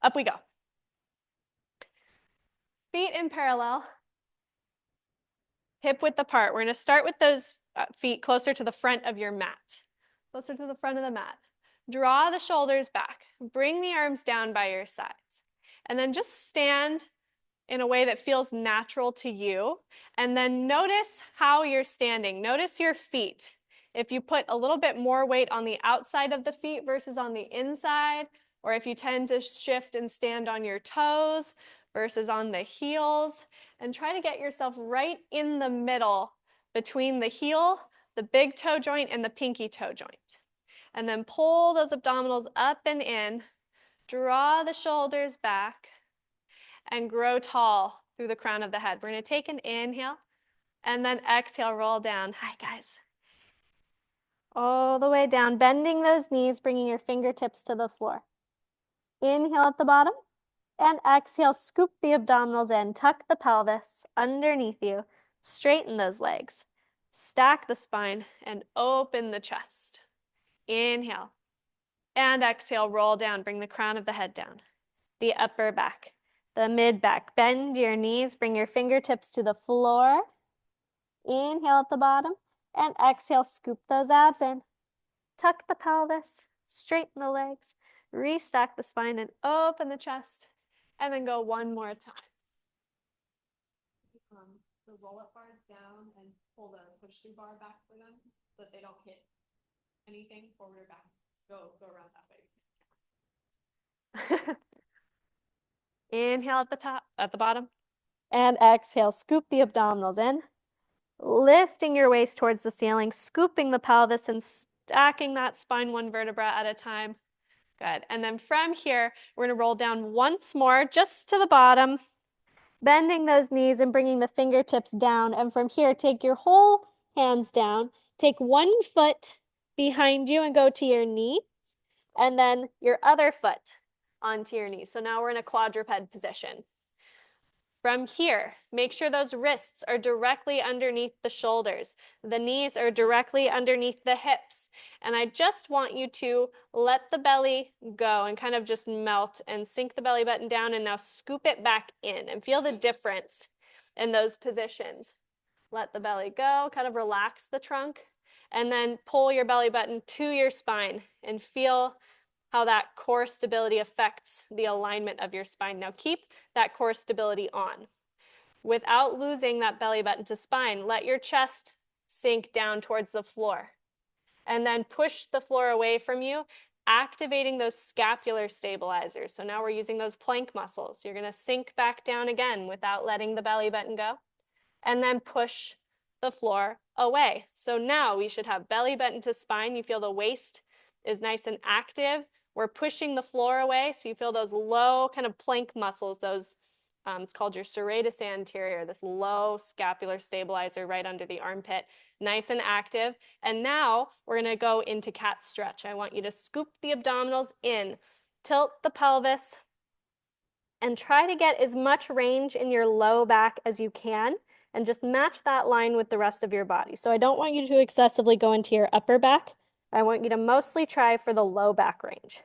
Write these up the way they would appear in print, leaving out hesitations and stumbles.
up we go. Feet in parallel, hip width apart. We're going to start with those feet closer to the front of your mat. Closer to the front of the mat. Draw the shoulders back. Bring the arms down by your sides. And then just stand in a way that feels natural to you. And then notice how you're standing. Notice your feet. If you put a little bit more weight on the outside of the feet versus on the inside, or if you tend to shift and stand on your toes versus on the heels, and try to get yourself right in the middle between the heel, the big toe joint, and the pinky toe joint. And then pull those abdominals up and in, draw the shoulders back, and grow tall through the crown of the head. We're going to take an inhale, and then exhale, roll down. Hi, guys. All the way down, bending those knees, bringing your fingertips to the floor. Inhale at the bottom, and exhale, scoop the abdominals in, tuck the pelvis underneath you, straighten those legs, stack the spine, and open the chest. Inhale, and exhale, roll down, bring the crown of the head down, the upper back, the mid back. Bend your knees, bring your fingertips to the floor. Inhale at the bottom, and exhale, scoop those abs in. Tuck the pelvis, straighten the legs, restack the spine, and open the chest. And then go one more time. The roll-up bars down and pull the push-through bar back for them so that they don't hit anything forward or back. Go around that way. Inhale at the top, at the bottom, and exhale. Scoop the abdominals in, lifting your waist towards the ceiling, scooping the pelvis and stacking that spine one vertebra at a time. Good. And then from here, we're going to roll down once more, just to the bottom, bending those knees and bringing the fingertips down. And from here, take your whole hands down. Take one foot behind you and go to your knees, and then your other foot onto your knees. So now we're in a quadruped position. From here, make sure those wrists are directly underneath the shoulders. The knees are directly underneath the hips. And I just want you to let the belly go and kind of just melt and sink the belly button down, and now scoop it back in and feel the difference in those positions. Let the belly go, kind of relax the trunk, and then pull your belly button to your spine and feel how that core stability affects the alignment of your spine. Now keep that core stability on. Without losing that belly button to spine, let your chest sink down towards the floor. And then push the floor away from you, activating those scapular stabilizers. So now we're using those plank muscles. You're going to sink back down again without letting the belly button go. And then push the floor away. So now we should have belly button to spine. You feel the waist is nice and active. We're pushing the floor away, so you feel those low kind of plank muscles, those, it's called your serratus anterior, this low scapular stabilizer right under the armpit, nice and active. And now we're going to go into cat stretch. I want you to scoop the abdominals in, tilt the pelvis, and try to get as much range in your low back as you can, and just match that line with the rest of your body. So I don't want you to excessively go into your upper back. I want you to mostly try for the low back range.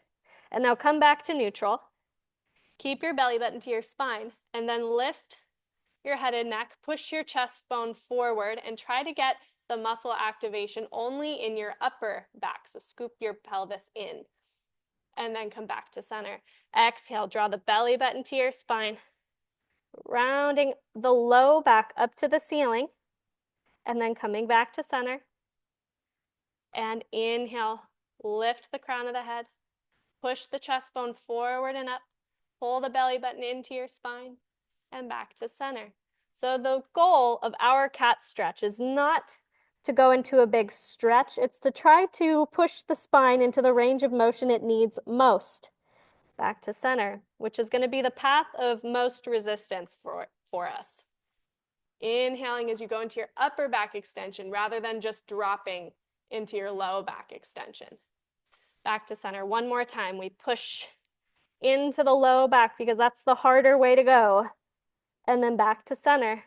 And now come back to neutral. Keep your belly button to your spine, and then lift your head and neck, push your chest bone forward, and try to get the muscle activation only in your upper back. So scoop your pelvis in, and then come back to center. Exhale, draw the belly button to your spine, rounding the low back up to the ceiling, and then coming back to center. And inhale, lift the crown of the head, push the chest bone forward and up, pull the belly button into your spine, and back to center. So the goal of our cat stretch is not to go into a big stretch. It's to try to push the spine into the range of motion it needs most. Back to center, which is going to be the path of most resistance for us. Inhaling as you go into your upper back extension rather than just dropping into your low back extension. Back to center. One more time. We push into the low back because that's the harder way to go. And then back to center.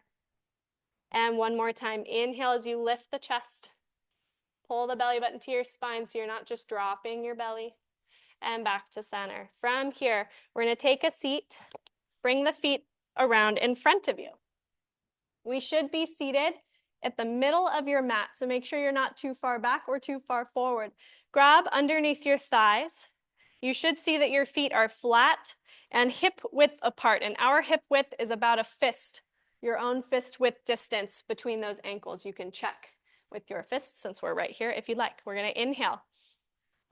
And one more time. Inhale as you lift the chest. Pull the belly button to your spine so you're not just dropping your belly. and back to center. From here, we're going to take a seat, bring the feet around in front of you. We should be seated at the middle of your mat, so make sure you're not too far back or too far forward. Grab underneath your thighs. You should see that your feet are flat and hip width apart, and our hip width is about a fist, your own fist width distance between those ankles. You can check with your fists since we're right here if you'd like. We're going to inhale.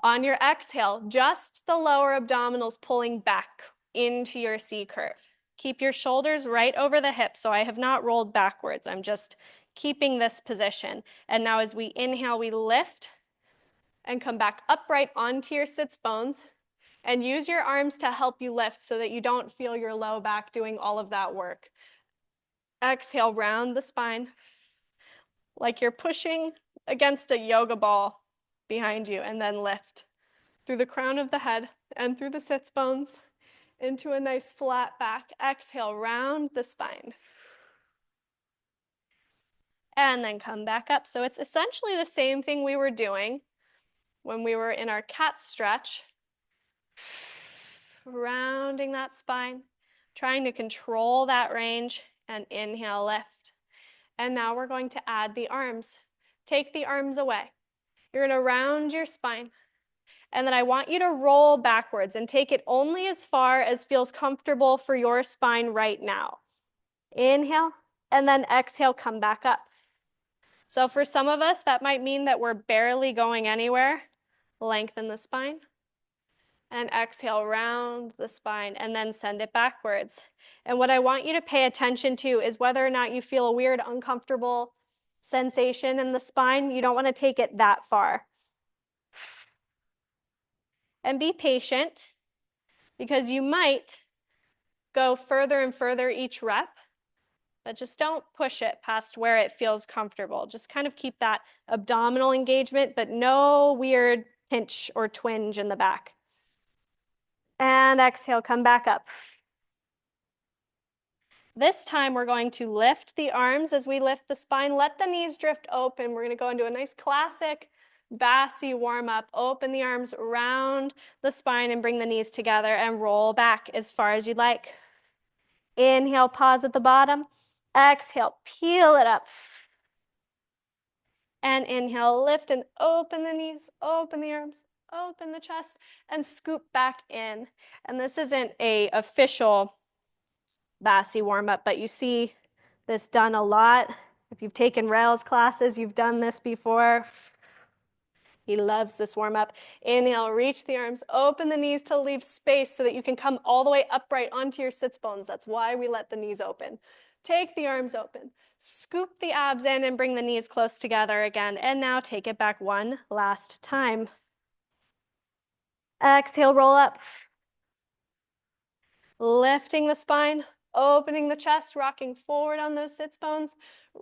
On your exhale, just the lower abdominals pulling back into your C curve. Keep your shoulders right over the hips, so I have not rolled backwards. I'm just keeping this position. And now as we inhale, we lift and come back upright onto your sits bones, and use your arms to help you lift so that you don't feel your low back doing all of that work. Exhale, round the spine like you're pushing against a yoga ball behind you, and then lift through the crown of the head and through the sits bones into a nice flat back. Exhale, round the spine. And then come back up. So it's essentially the same thing we were doing when we were in our cat stretch. Rounding that spine, trying to control that range, and inhale, lift. And now we're going to add the arms. Take the arms away. You're going to round your spine. And then I want you to roll backwards and take it only as far as feels comfortable for your spine right now. Inhale, and then exhale, come back up. So for some of us, that might mean that we're barely going anywhere. Lengthen the spine. And exhale, round the spine, and then send it backwards. And what I want you to pay attention to is whether or not you feel a weird, uncomfortable sensation in the spine. You don't want to take it that far. And be patient, because you might go further and further each rep, but just don't push it past where it feels comfortable. Just kind of keep that abdominal engagement, but no weird pinch or twinge in the back. And exhale, come back up. This time we're going to lift the arms as we lift the spine. Let the knees drift open. We're going to go into a nice classic BASI warm-up. Open the arms around the spine and bring the knees together and roll back as far as you'd like. Inhale, pause at the bottom. Exhale, peel it up. And inhale, lift and open the knees, open the arms, open the chest, and scoop back in. And this isn't an official BASI warm-up, but you see this done a lot. If you've taken rails classes, you've done this before. He loves this warm-up. Inhale, reach the arms, open the knees to leave space so that you can come all the way upright onto your sits bones. That's why we let the knees open. Take the arms open, scoop the abs in and bring the knees close together again. And now take it back one last time. Exhale, roll up. Lifting the spine, opening the chest, rocking forward on those sits bones,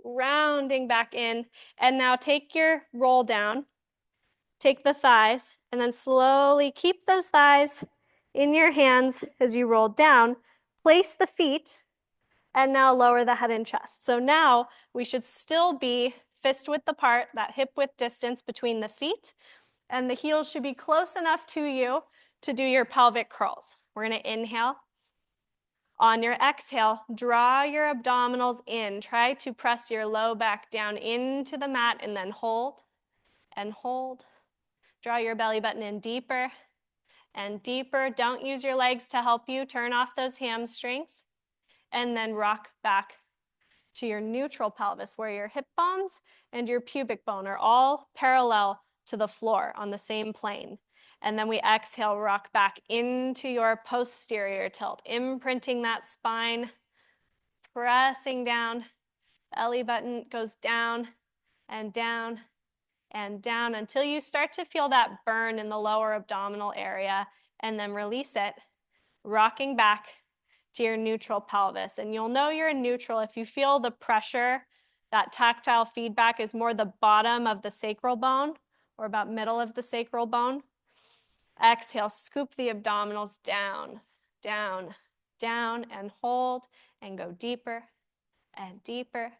rounding back in. And now take your roll down, take the thighs, and then slowly keep those thighs in your hands as you roll down. Place the feet, and now lower the head and chest. So now we should still be fist width apart, that hip width distance between the feet, and the heels should be close enough to you to do your pelvic curls. We're going to inhale. On your exhale, draw your abdominals in. Try to press your low back down into the mat and then hold and hold. Draw your belly button in deeper and deeper. Don't use your legs to help you. Turn off those hamstrings. And then rock back to your neutral pelvis, where your hip bones and your pubic bone are all parallel to the floor on the same plane. And then we exhale, rock back into your posterior tilt, imprinting that spine, pressing down. Belly button goes down and down and down until you start to feel that burn in the lower abdominal area, and then release it, rocking back to your neutral pelvis. And you'll know you're in neutral if you feel the pressure. That tactile feedback is more the bottom of the sacral bone, or about middle of the sacral bone. Exhale, scoop the abdominals down, down, down, and hold, and go deeper and deeper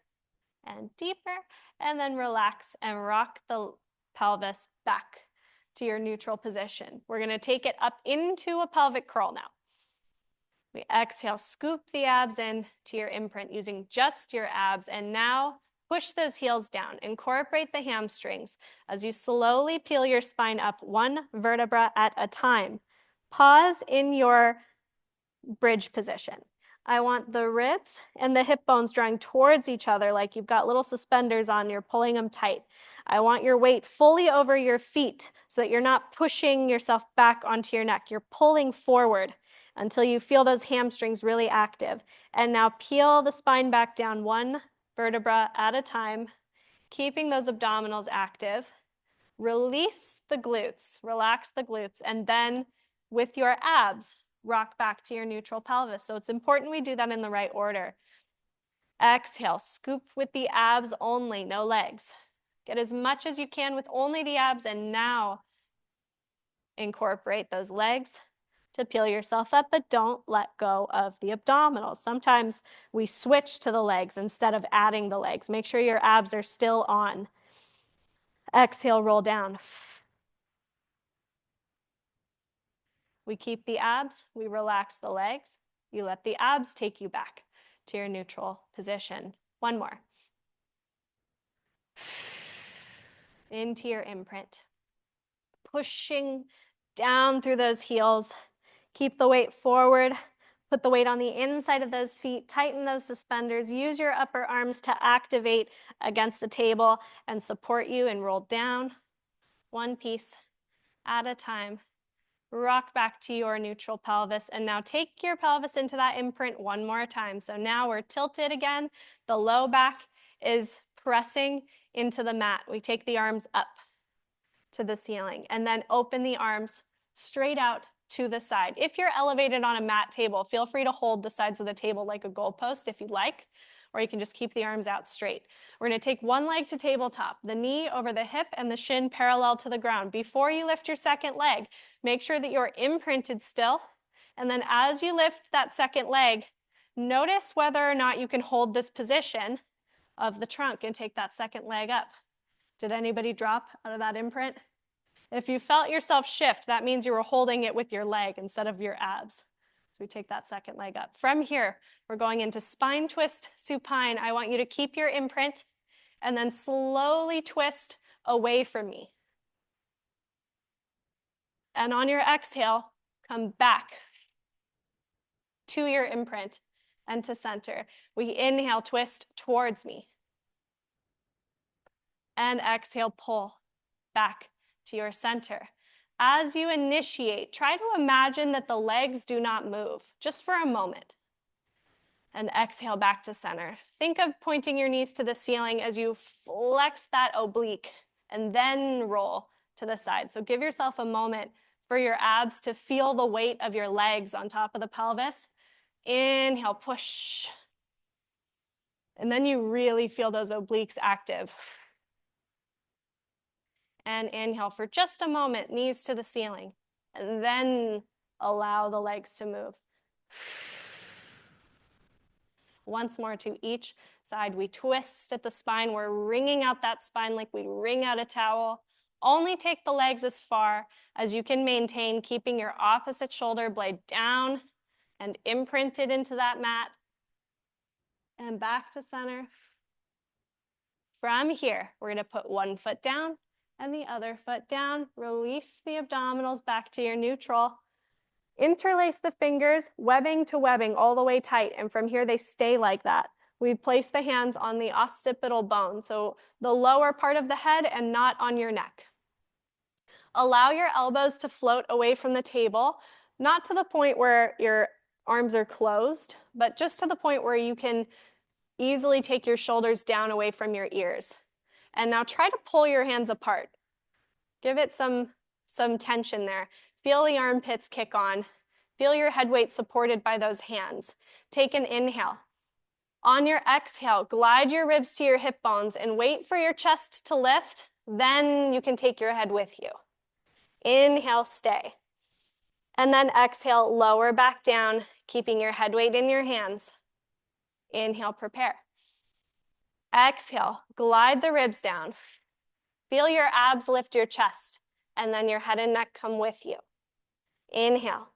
and deeper, and then relax and rock the pelvis back to your neutral position. We're gonna take it up into a pelvic curl now. We exhale, scoop the abs in to your imprint using just your abs, and now push those heels down. Incorporate the hamstrings as you slowly peel your spine up one vertebra at a time. Pause in your bridge position. I want the ribs and the hip bones drawing towards each other like you've got little suspenders on, you're pulling them tight. I want your weight fully over your feet so that you're not pushing yourself back onto your neck. You're pulling forward until you feel those hamstrings really active. And now peel the spine back down one vertebra at a time, keeping those abdominals active. Release the glutes, relax the glutes, and then with your abs, rock back to your neutral pelvis. So it's important we do that in the right order. Exhale, scoop with the abs only, no legs. Get as much as you can with only the abs, and now incorporate those legs to peel yourself up, but don't let go of the abdominals. Sometimes we switch to the legs instead of adding the legs. Make sure your abs are still on. Exhale, roll down. We keep the abs, we relax the legs. You let the abs take you back to your neutral position. One more. Into your imprint. Pushing down through those heels. Keep the weight forward. Put the weight on the inside of those feet. Tighten those suspenders. Use your upper arms to activate against the table and support you, and roll down one piece at a time. Rock back to your neutral pelvis, and now take your pelvis into that imprint one more time. So now we're tilted again. The low back is pressing into the mat. We take the arms up to the ceiling and then open the arms straight out to the side. If you're elevated on a mat table, feel free to hold the sides of the table like a goalpost if you like, or you can just keep the arms out straight. We're gonna take one leg to tabletop, the knee over the hip and the shin parallel to the ground. Before you lift your second leg, make sure that you're imprinted still. And then as you lift that second leg, notice whether or not you can hold this position of the trunk and take that second leg up. Did anybody drop out of that imprint? If you felt yourself shift, that means you were holding it with your leg instead of your abs. So we take that second leg up. From here, we're going into spine twist supine. I want you to keep your imprint and then slowly twist away from me. And on your exhale, come back to your imprint and to center. We inhale, twist towards me. And exhale, pull back to your center. As you initiate, try to imagine that the legs do not move, just for a moment. And exhale back to center. Think of pointing your knees to the ceiling as you flex that oblique and then roll to the side. So give yourself a moment for your abs to feel the weight of your legs on top of the pelvis. Inhale, push. And then you really feel those obliques active. And inhale for just a moment, knees to the ceiling, and then allow the legs to move. Once more to each side, we twist at the spine. We're wringing out that spine like we wring out a towel. Only take the legs as far as you can maintain, keeping your opposite shoulder blade down and imprinted into that mat. And back to center. From here, we're going to put one foot down and the other foot down. Release the abdominals back to your neutral. Interlace the fingers, webbing to webbing, all the way tight. And from here, they stay like that. We place the hands on the occipital bone, so the lower part of the head and not on your neck. Allow your elbows to float away from the table, not to the point where your arms are closed, but just to the point where you can easily take your shoulders down away from your ears. And now try to pull your hands apart. Give it some tension there. Feel the armpits kick on. Feel your head weight supported by those hands. Take an inhale. On your exhale, glide your ribs to your hip bones and wait for your chest to lift. Then you can take your head with you. Inhale, stay. And then exhale, lower back down, keeping your head weight in your hands. Inhale, prepare. Exhale, glide the ribs down. Feel your abs lift your chest. and then your head and neck come with you. Inhale,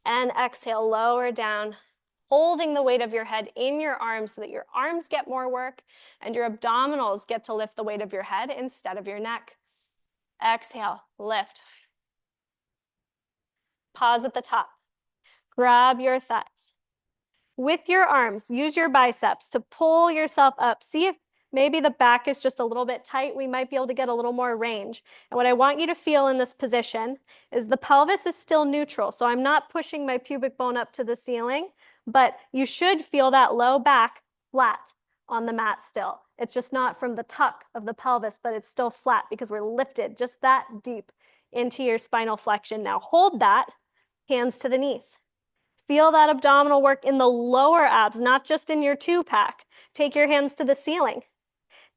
and exhale, lower down, holding the weight of your head in your arms so that your arms get more work and your abdominals get to lift the weight of your head instead of your neck. Exhale, lift. Pause at the top. Grab your thighs. With your arms, use your biceps to pull yourself up. See if maybe the back is just a little bit tight. We might be able to get a little more range. And what I want you to feel in this position is the pelvis is still neutral. So I'm not pushing my pubic bone up to the ceiling, but you should feel that low back flat on the mat still. It's just not from the tuck of the pelvis, but it's still flat because we're lifted just that deep into your spinal flexion. Now hold that, hands to the knees. Feel that abdominal work in the lower abs, not just in your two-pack. Take your hands to the ceiling.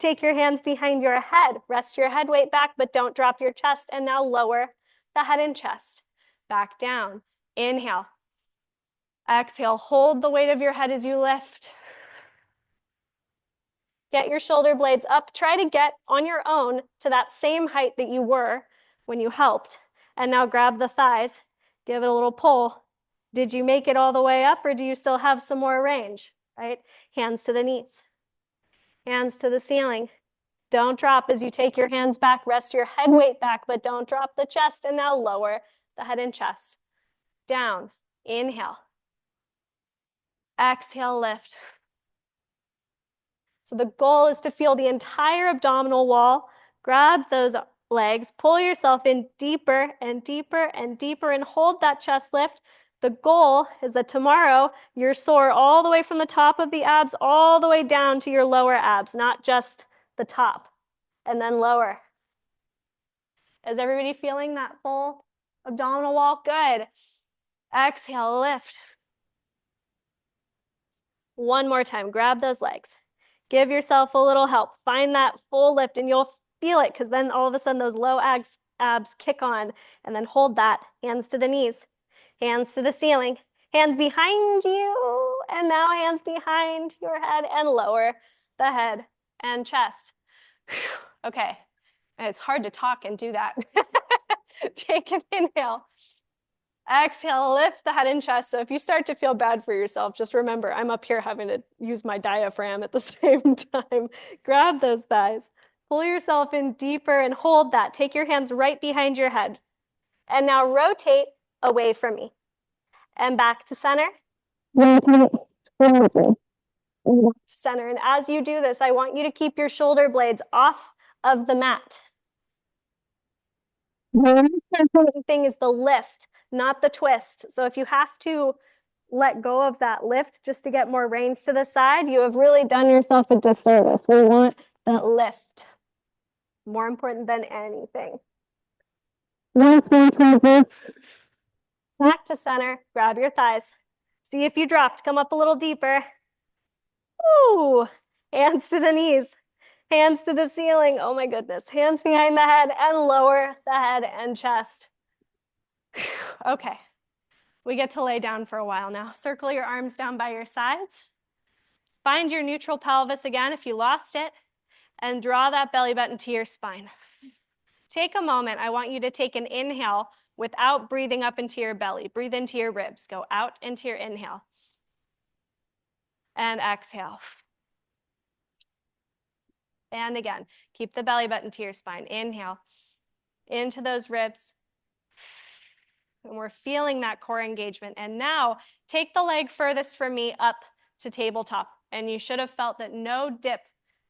Take your hands behind your head. Rest your head weight back, but don't drop your chest. And now lower the head and chest. Back down. Inhale. Exhale. Hold the weight of your head as you lift. Get your shoulder blades up. Try to get on your own to that same height that you were when you helped. And now grab the thighs. Give it a little pull. Did you make it all the way up or do you still have some more range, right? Hands to the knees, hands to the ceiling. Don't drop as you take your hands back, rest your head weight back, but don't drop the chest. And now lower the head and chest. Down, inhale. Exhale, lift. So the goal is to feel the entire abdominal wall. Grab those legs, pull yourself in deeper and deeper and deeper and hold that chest lift. The goal is that tomorrow you're sore all the way from the top of the abs all the way down to your lower abs, not just the top, and then lower. Is everybody feeling that full abdominal wall? Good. Exhale, lift. One more time, grab those legs. Give yourself a little help. Find that full lift and you'll feel it because then all of a sudden those low abs kick on, and then hold that. Hands to the knees. Hands to the ceiling, hands behind you, and now hands behind your head and lower the head and chest. Okay, it's hard to talk and do that. Take an inhale. Exhale, lift the head and chest. So if you start to feel bad for yourself, just remember, I'm up here having to use my diaphragm at the same time. Grab those thighs, pull yourself in deeper and hold that. Take your hands right behind your head. And now rotate away from me. And back to center. Center. And as you do this, I want you to keep your shoulder blades off of the mat. The important thing is the lift, not the twist. So if you have to let go of that lift just to get more range to the side, you have really done yourself a disservice. We want that lift. More important than anything. Back to center, grab your thighs. See if you dropped, come up a little deeper. Ooh, hands to the knees, hands to the ceiling. Oh my goodness, hands behind the head and lower the head and chest. Okay, we get to lay down for a while now. Circle your arms down by your sides. Find your neutral pelvis again if you lost it, and draw that belly button to your spine. Take a moment. I want you to take an inhale without breathing up into your belly. Breathe into your ribs. Go out into your inhale. And exhale. And again, keep the belly button to your spine. Inhale into those ribs. And we're feeling that core engagement. And now take the leg furthest from me up to tabletop. And you should have felt that no dip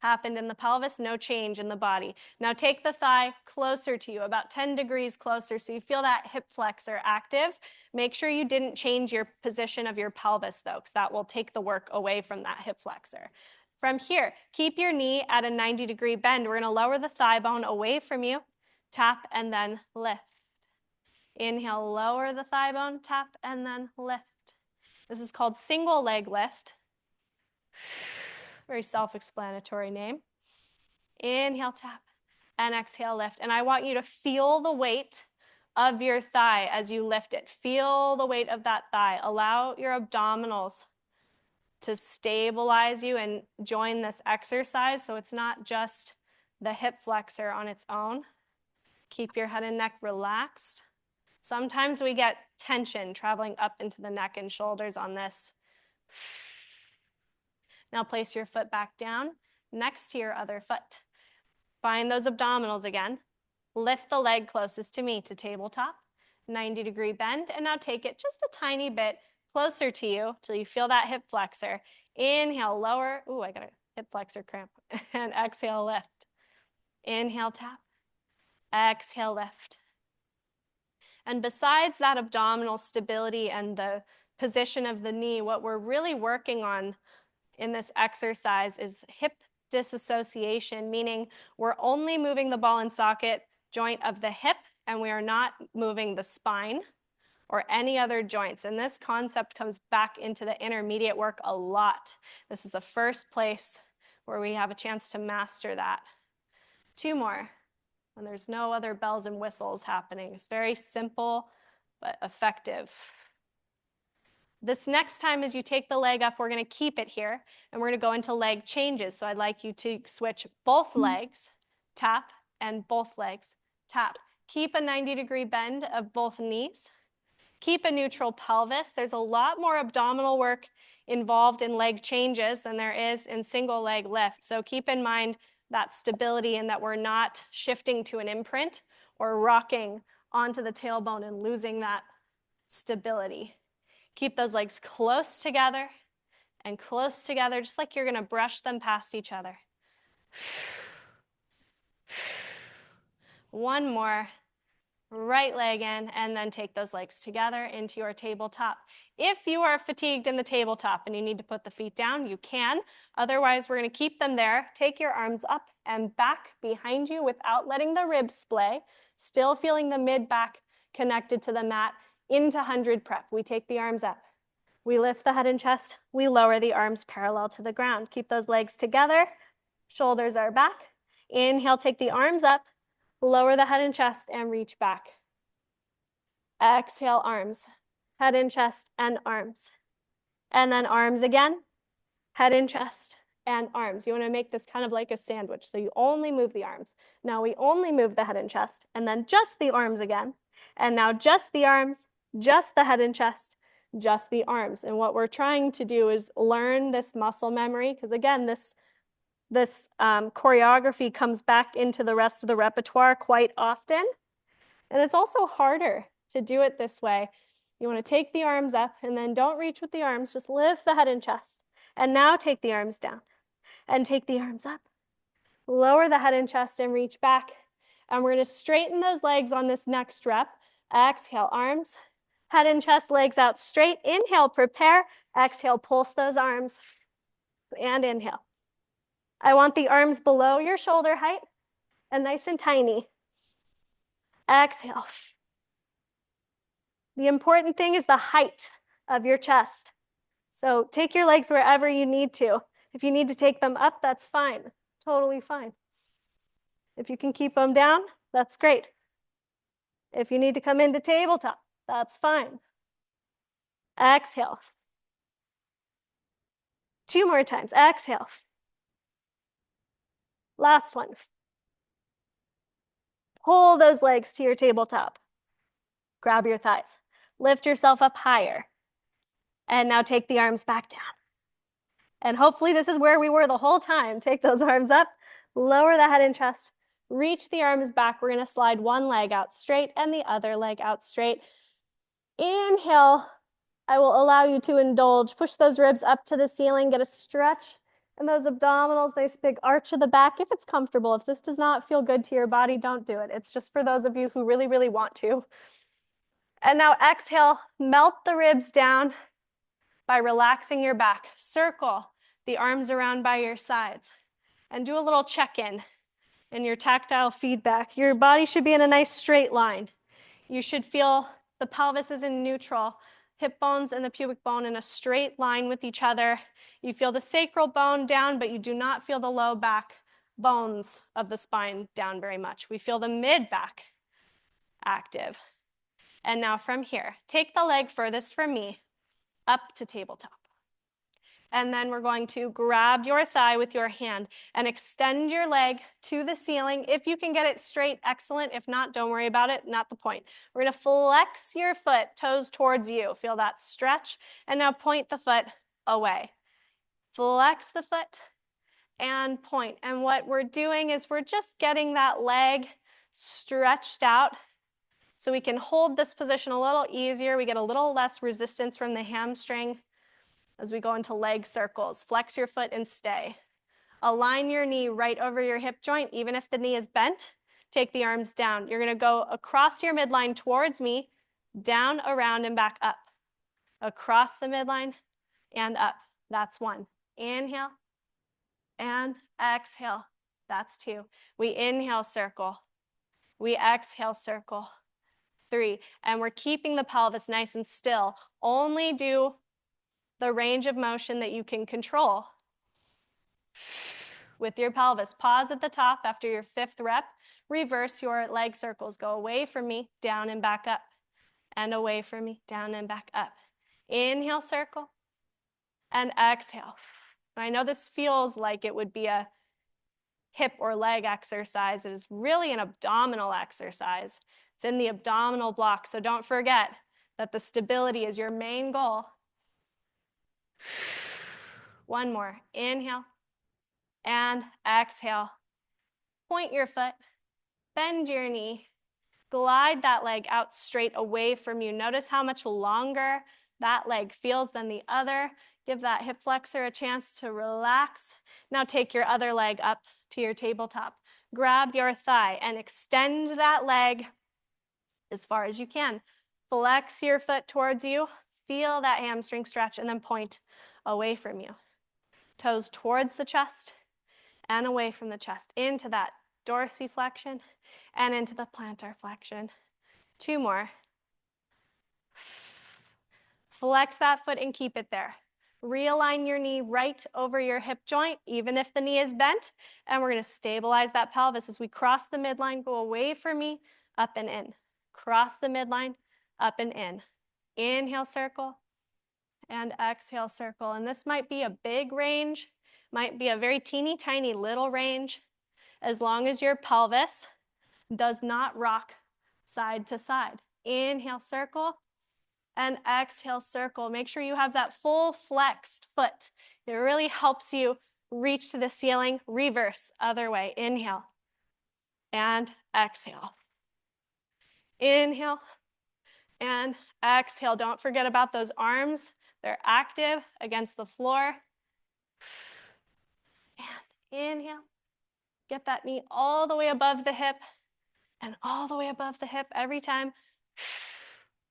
happened in the pelvis, no change in the body. Now take the thigh closer to you, about 10 degrees closer, so you feel that hip flexor active. Make sure you didn't change your position of your pelvis though, because that will take the work away from that hip flexor. From here, keep your knee at a 90-degree bend. We're gonna lower the thigh bone away from you, tap and then lift. Inhale, lower the thigh bone, tap and then lift. This is called single leg lift. Very self-explanatory name. Inhale, tap, and exhale, lift. And I want you to feel the weight of your thigh as you lift it. Feel the weight of that thigh. Allow your abdominals to stabilize you and join this exercise so it's not just the hip flexor on its own. Keep your head and neck relaxed. Sometimes we get tension traveling up into the neck and shoulders on this. Now place your foot back down next to your other foot. Find those abdominals again. Lift the leg closest to me to tabletop. 90-degree bend, and now take it just a tiny bit closer to you till you feel that hip flexor. Inhale, lower. Ooh, I got a hip flexor cramp. And exhale, lift. Inhale, tap. Exhale, lift. And besides that abdominal stability and the position of the knee, what we're really working on in this exercise is hip disassociation, meaning we're only moving the ball and socket joint of the hip, and we are not moving the spine or any other joints. And this concept comes back into the intermediate work a lot. This is the first place where we have a chance to master that. 2 more, and there's no other bells and whistles happening. It's very simple, but effective. This next time as you take the leg up, we're gonna keep it here, and we're gonna go into leg changes. So I'd like you to switch both legs, tap, and both legs, tap. Keep a 90-degree bend of both knees. Keep a neutral pelvis. There's a lot more abdominal work involved in leg changes than there is in single leg lift. So keep in mind that stability and that we're not shifting to an imprint or rocking onto the tailbone and losing that stability. Keep those legs close together and close together, just like you're gonna brush them past each other. One more. Right leg in, and then take those legs together into your tabletop. If you are fatigued in the tabletop and you need to put the feet down, you can. Otherwise, we're going to keep them there. Take your arms up and back behind you without letting the ribs splay. Still feeling the mid-back connected to the mat into 100 prep. We take the arms up. We lift the head and chest. We lower the arms parallel to the ground. Keep those legs together. Shoulders are back. Inhale, take the arms up. Lower the head and chest and reach back. Exhale, arms, head and chest and arms. And then arms again, head and chest and arms. You want to make this kind of like a sandwich. So you only move the arms. Now we only move the head and chest, and then just the arms again. And now just the arms, just the head and chest, just the arms. And what we're trying to do is learn this muscle memory, because again, this choreography comes back into the rest of the repertoire quite often. And it's also harder to do it this way. You want to take the arms up and then don't reach with the arms, just lift the head and chest. And now take the arms down and take the arms up. Lower the head and chest and reach back. And we're going to straighten those legs on this next rep. Exhale, arms, head and chest, legs out straight. Inhale, prepare. Exhale, pulse those arms. And inhale. I want the arms below your shoulder height and nice and tiny. Exhale. The important thing is the height of your chest. So take your legs wherever you need to. If you need to take them up, that's fine. Totally fine. If you can keep them down, that's great. If you need to come into tabletop, that's fine. Exhale. 2 more times. Exhale. Last one. Pull those legs to your tabletop. Grab your thighs. Lift yourself up higher. And now take the arms back down. And hopefully this is where we were the whole time. Take those arms up, lower the head and chest, reach the arms back. We're going to slide one leg out straight and the other leg out straight. Inhale. I will allow you to indulge. Push those ribs up to the ceiling. Get a stretch in those abdominals. Nice big arch of the back if it's comfortable. If this does not feel good to your body, don't do it. It's just for those of you who really, really want to. And now exhale, melt the ribs down by relaxing your back. Circle the arms around by your sides and do a little check-in in your tactile feedback. Your body should be in a nice straight line. You should feel the pelvis is in neutral, hip bones and the pubic bone in a straight line with each other. You feel the sacral bone down, but you do not feel the low back bones of the spine down very much. We feel the mid-back active. And now from here, take the leg furthest from me up to tabletop. And then we're going to grab your thigh with your hand and extend your leg to the ceiling. If you can get it straight, excellent. If not, don't worry about it, not the point. We're gonna flex your foot, toes towards you. Feel that stretch. And now point the foot away. Flex the foot and point. And what we're doing is we're just getting that leg stretched out so we can hold this position a little easier. We get a little less resistance from the hamstring as we go into leg circles. Flex your foot and stay. Align your knee right over your hip joint, even if the knee is bent. Take the arms down. You're gonna go across your midline towards me, down, around, and back up. Across the midline and up. That's one. Inhale and exhale. That's two. We inhale, circle. We exhale, circle. Three. And we're keeping the pelvis nice and still. Only do the range of motion that you can control with your pelvis. Pause at the top after your fifth rep. Reverse your leg circles. Go away from me, down and back up. And away from me, down and back up. Inhale, circle. And exhale. I know this feels like it would be a hip or leg exercise. It is really an abdominal exercise. It's in the abdominal block, so don't forget that the stability is your main goal. One more. Inhale and exhale. Point your foot, bend your knee, glide that leg out straight away from you. Notice how much longer that leg feels than the other. Give that hip flexor a chance to relax. Now take your other leg up to your tabletop. Grab your thigh and extend that leg as far as you can. Flex your foot towards you. Feel that hamstring stretch and then point away from you. Toes towards the chest and away from the chest. Into that dorsiflexion and into the plantar flexion. Two more. Flex that foot and keep it there. Realign your knee right over your hip joint, even if the knee is bent. And we're going to stabilize that pelvis as we cross the midline, go away from me, up and in. Cross the midline, up and in. Inhale, circle, and exhale, circle. And this might be a big range, might be a very teeny tiny little range, as long as your pelvis does not rock side to side. Inhale, circle, and exhale, circle. Make sure you have that full flexed foot. It really helps you reach to the ceiling. Reverse, other way. Inhale and exhale. Inhale and exhale. Don't forget about those arms. They're active against the floor. And inhale. Get that knee all the way above the hip and all the way above the hip every time.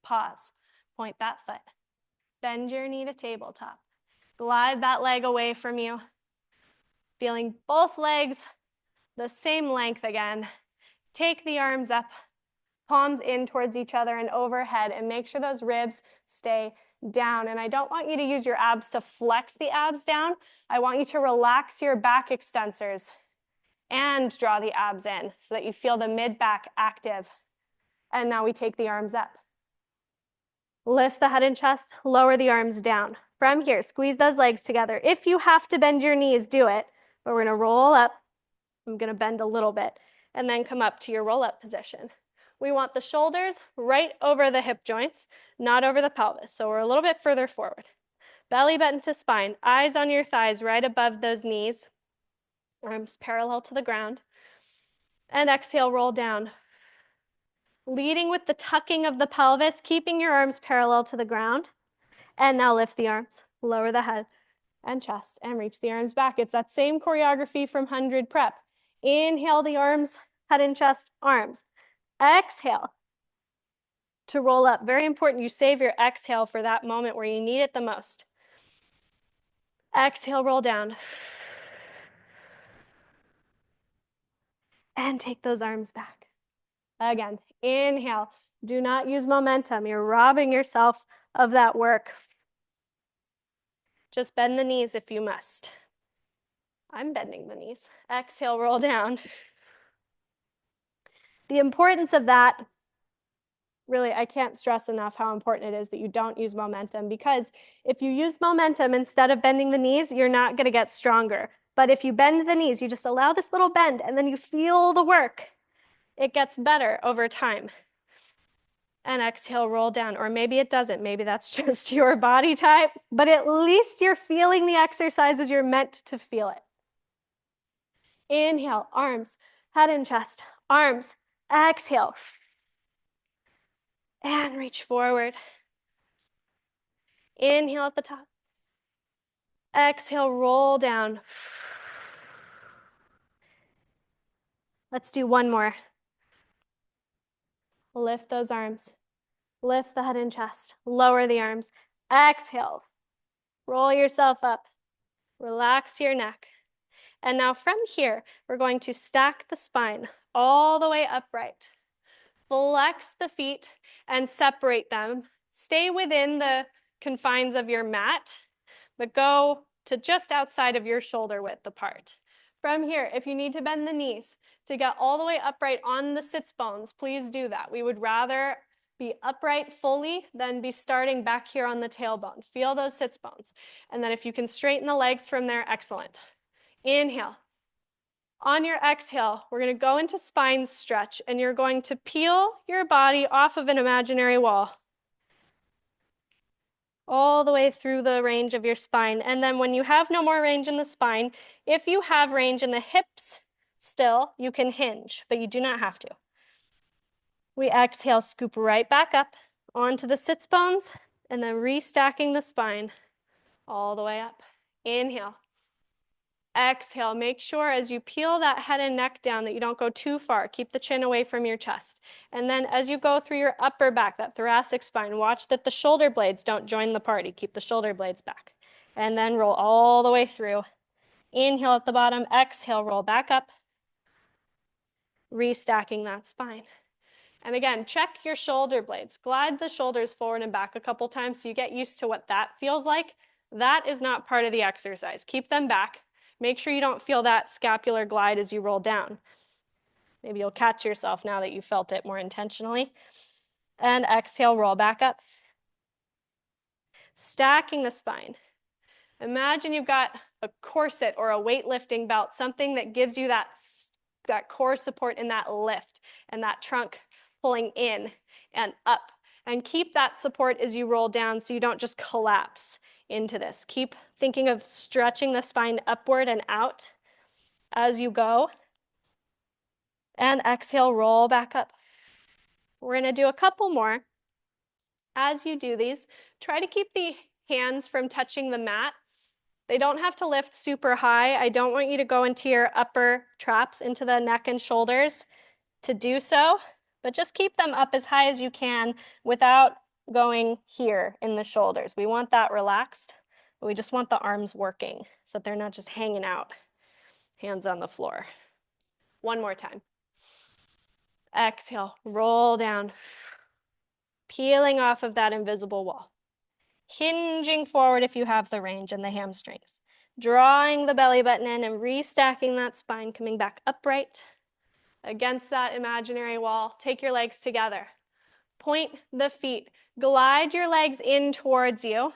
Pause. Point that foot. Bend your knee to tabletop. Glide that leg away from you. Feeling both legs the same length again. Take the arms up, palms in towards each other and overhead, and make sure those ribs stay down. And I don't want you to use your abs to flex the abs down. I want you to relax your back extensors and draw the abs in so that you feel the mid-back active. And now we take the arms up. Lift the head and chest, lower the arms down. From here, squeeze those legs together. If you have to bend your knees, do it. But we're gonna roll up. I'm gonna bend a little bit and then come up to your roll-up position. We want the shoulders right over the hip joints, not over the pelvis. So we're a little bit further forward. Belly button to spine, eyes on your thighs right above those knees. Arms parallel to the ground. And exhale, roll down. Leading with the tucking of the pelvis, keeping your arms parallel to the ground. And now lift the arms, lower the head and chest, and reach the arms back. It's that same choreography from 100 prep. Inhale the arms, head and chest, arms. Exhale to roll up. Very important you save your exhale for that moment where you need it the most. Exhale, roll down. And take those arms back. Again, inhale. Do not use momentum. You're robbing yourself of that work. Just bend the knees if you must. I'm bending the knees. Exhale, roll down. The importance of that Really, I can't stress enough how important it is that you don't use momentum, because if you use momentum instead of bending the knees, you're not going to get stronger. But if you bend the knees, you just allow this little bend and then you feel the work. It gets better over time. And exhale, roll down. Or maybe it doesn't. Maybe that's just your body type. But at least you're feeling the exercise as you're meant to feel it. Inhale, arms, head and chest, arms. Exhale. And reach forward. Inhale at the top. Exhale, roll down. Let's do one more. Lift those arms. Lift the head and chest. Lower the arms. Exhale. Roll yourself up. Relax your neck. And now from here, we're going to stack the spine all the way upright. Flex the feet and separate them. Stay within the confines of your mat, but go to just outside of your shoulder width apart. From here, if you need to bend the knees to get all the way upright on the sits bones, please do that. We would rather be upright fully than be starting back here on the tailbone. Feel those sits bones. And then if you can straighten the legs from there, excellent. Inhale. On your exhale, we're going to go into spine stretch, and you're going to peel your body off of an imaginary wall all the way through the range of your spine. And then when you have no more range in the spine, if you have range in the hips still, you can hinge, but you do not have to. We exhale, scoop right back up onto the sits bones, and then restacking the spine all the way up. Inhale. Exhale, make sure as you peel that head and neck down that you don't go too far. Keep the chin away from your chest. And then as you go through your upper back, that thoracic spine, watch that the shoulder blades don't join the party. Keep the shoulder blades back. And then roll all the way through. Inhale at the bottom, exhale, roll back up. Restacking that spine. And again, check your shoulder blades. Glide the shoulders forward and back a couple times so you get used to what that feels like. That is not part of the exercise. Keep them back. Make sure you don't feel that scapular glide as you roll down. Maybe you'll catch yourself now that you felt it more intentionally. And exhale, roll back up. Stacking the spine. Imagine you've got a corset or a weightlifting belt, something that gives you that core support and that lift and that trunk pulling in and up. And keep that support as you roll down so you don't just collapse into this. Keep thinking of stretching the spine upward and out as you go. And exhale, roll back up. We're going to do a couple more. As you do these, try to keep the hands from touching the mat. They don't have to lift super high. I don't want you to go into your upper traps, into the neck and shoulders to do so, but just keep them up as high as you can without going here in the shoulders. We want that relaxed, but we just want the arms working so that they're not just hanging out, hands on the floor. One more time. Exhale, roll down, peeling off of that invisible wall. Hinging forward if you have the range and the hamstrings. Drawing the belly button in and restacking that spine, coming back upright against that imaginary wall. Take your legs together. Point the feet. Glide your legs in towards you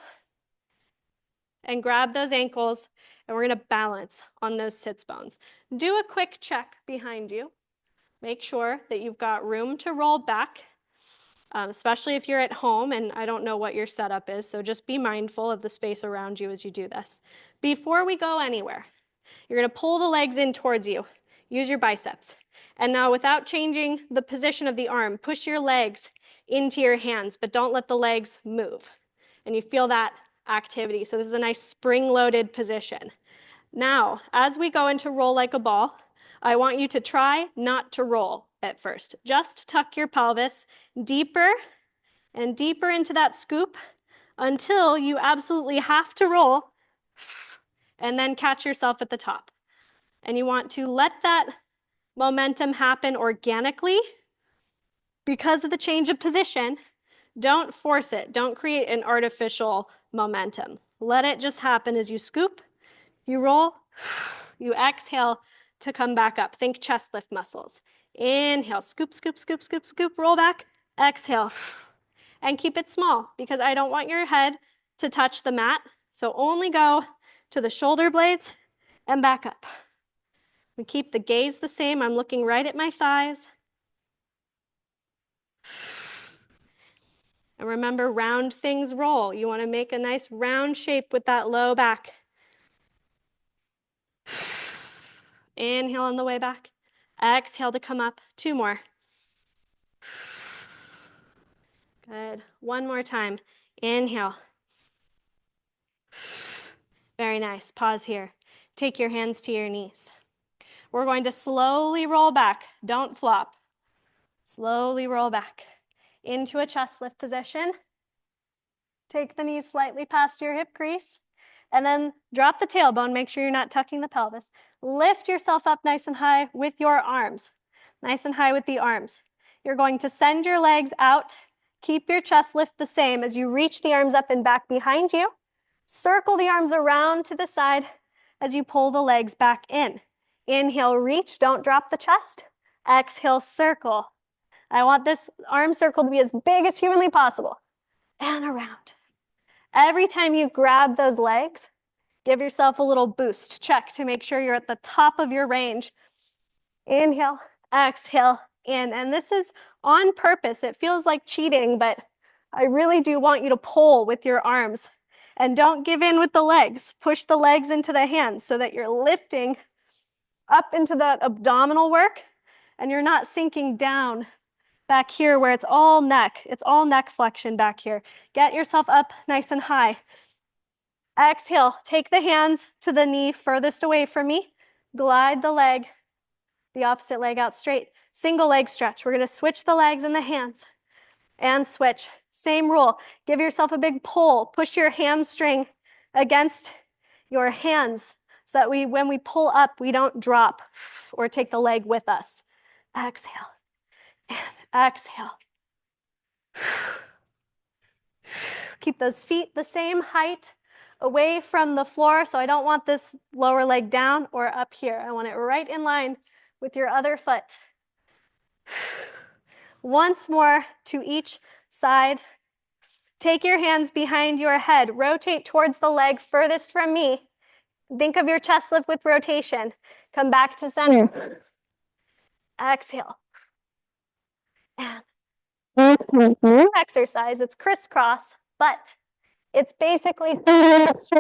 and grab those ankles, and we're going to balance on those sits bones. Do a quick check behind you. Make sure that you've got room to roll back, especially if you're at home, and I don't know what your setup is, so just be mindful of the space around you as you do this. Before we go anywhere, you're going to pull the legs in towards you. Use your biceps. And now without changing the position of the arm, push your legs into your hands, but don't let the legs move. And you feel that activity. So this is a nice spring-loaded position. Now, as we go into roll like a ball, I want you to try not to roll at first. Just tuck your pelvis deeper and deeper into that scoop until you absolutely have to roll, and then catch yourself at the top. And you want to let that momentum happen organically because of the change of position. Don't force it. Don't create an artificial momentum. Let it just happen as you scoop, you roll, you exhale to come back up. Think chest lift muscles. Inhale, scoop, scoop, scoop, scoop, scoop, roll back. Exhale. And keep it small because I don't want your head to touch the mat. So only go to the shoulder blades and back up. We keep the gaze the same. I'm looking right at my thighs. And remember, round things roll. You want to make a nice round shape with that low back. Inhale on the way back. Exhale to come up. 2 more. Good. 1 more time. Inhale. Very nice. Pause here. Take your hands to your knees. We're going to slowly roll back. Don't flop. Slowly roll back into a chest lift position. Take the knees slightly past your hip crease. And then drop the tailbone. Make sure you're not tucking the pelvis. Lift yourself up nice and high with your arms. Nice and high with the arms. You're going to send your legs out. Keep your chest lift the same as you reach the arms up and back behind you. Circle the arms around to the side as you pull the legs back in. Inhale, reach, don't drop the chest. Exhale, circle. I want this arm circle to be as big as humanly possible. And around. Every time you grab those legs, give yourself a little boost. Check to make sure you're at the top of your range. Inhale, exhale, in. And this is on purpose. It feels like cheating, but I really do want you to pull with your arms. And don't give in with the legs. Push the legs into the hands so that you're lifting up into that abdominal work and you're not sinking down back here where it's all neck. It's all neck flexion back here. Get yourself up nice and high. Exhale, take the hands to the knee furthest away from me. Glide the leg, the opposite leg out straight. Single leg stretch. We're going to switch the legs and the hands and switch. Same rule. Give yourself a big pull. Push your hamstring against your hands so that when we pull up, we don't drop or take the leg with us. Exhale and exhale. Keep those feet the same height away from the floor. So I don't want this lower leg down or up here. I want it right in line with your other foot. Once more to each side. Take your hands behind your head. Rotate towards the leg furthest from me. Think of your chest lift with rotation. Come back to center. Exhale. And new exercise. It's crisscross, but it's basically chest